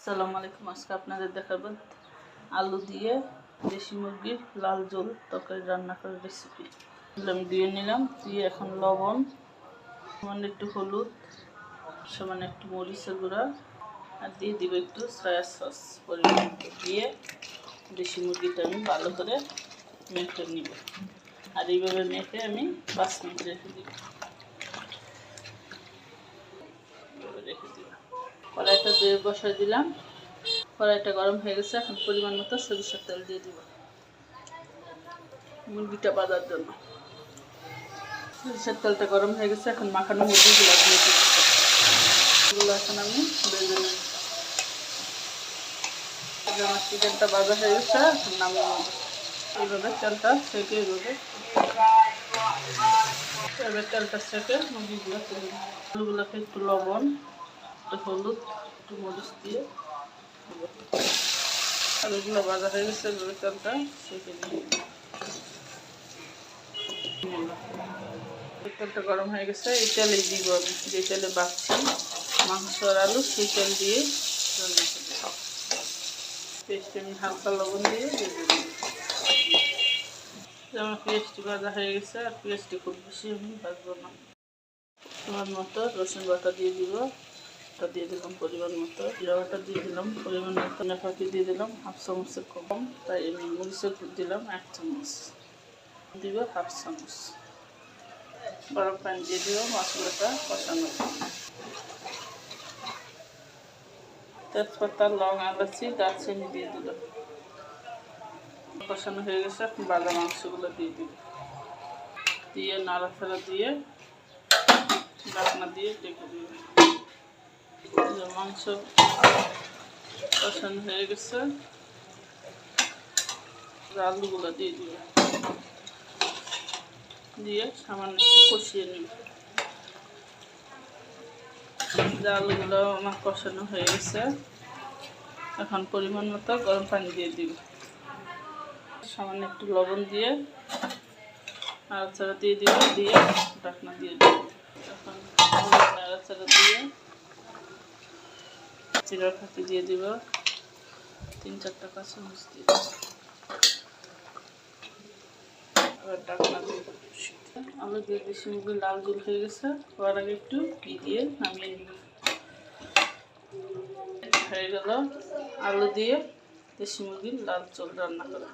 আসসালামু আলাইকুম। আজকে আপনাদের দেখাবো আলু দিয়ে দেশি মুরগির লাল ঝোল তরকারি রান্না করার রেসিপি। আমি দিয়ে নিলাম, দিয়ে এখন লবণ, সামান্য একটু হলুদ, সামান্য একটু মরিচের গুঁড়া আর দিয়ে দিব একটু সয়া সস পরিমাণ দিয়ে দেশি মুরগিটা আমি ভালো করে মেখে নিব। আর এইভাবে মেখে আমি 5 মিনিট রেখে দিব। কড়াইটা দিয়ে বসাই দিলাম, কড়াইটা গরম হয়ে গেছে। এখন পরিমাণ মতো সরিষার তেল দিয়ে দিব মুরগিটা ভাজার জন্য। সরিষার তেলটা গরম হয়ে গেছে, এখন মাখানো মুরগিগুলো দিয়ে দিব। এগুলো এখন আমি ভেজে নেব। আমার চিকেনটা ভাজা হয়ে গেছে, এখন নামিয়ে নেব। এইভাবে তেলটা সেঁকে এভাবে তেলটা সেঁকে মুরগিগুলো তুলে নেব। আলুগুলোকে একটু লবণ, একটু হলুদ, একটু মরিচ দিয়ে আলুগুলো ভাজা হয়ে গেছে। এভাবে তেলটা সেঁকে নিয়ে তেলটা গরম হয়ে গেছে। এই তেলেই দিব আমি, যে তেলে বাচ্ছি মাংস আর আলু, সেই তেল দিয়ে রান্না করব। পেস্টে আমি হালকা লবণ দিয়ে ভেজে দিই। আমার পেস্টটি ভাজা হয়ে গেছে, আর পেস্টটি খুব বেশি আমি ভাজবো না। তোমার মতো রসুন বাটা দিয়ে দিব, ওটা দিয়ে দিলাম পরিমাণ মতো। জিরা বাটা দিয়ে দিলাম পরিমাণ মতো। পাখি দিয়ে দিলাম 1/2 চামচের কম, তাই আমি মরিচের দিলাম 1 চামচ, দিব 1/2 চামচ। গরম পানি দিয়ে দিব মশলাটা কষানো। তেজপাতা, লং, এলাচি, দারচিনি দিয়ে দিলাম। কষানো হয়ে গেছে, এখন ভাজা মাংসগুলো দিয়ে দিব। দিয়ে নাড়াচাড়া দিয়ে ঢাকনা দিয়ে ঢেকে দিব। মাংস কষানো হয়ে গেছে, আলুগুলো দিয়ে দিব, দিয়ে সামান্য কষিয়ে নিব। আলুগুলো আমার কষানো হয়ে গেছে, এখন পরিমাণ মতো গরম পানি দিয়ে দিব। সামান্য একটু লবণ দিয়ে নাড়াচাড়া দিয়ে দিব, দিয়ে ঢাকনা দিয়ে দিব। এখন নাড়াচাড়া দিয়ে জিরা ফাঁকি দিয়ে দিব, 3-4টা কাঁচামরিচ দিয়ে দিব। আবার ঢাকনা দিয়ে আলু দিয়ে দেশি মুরগির লাল ঝোল হয়ে গেছে। হওয়ার আগে একটু ঘি দিয়ে নামিয়ে নিব। হয়ে গেল আলু দিয়ে দেশি মুরগির লাল ঝোল রান্না করা।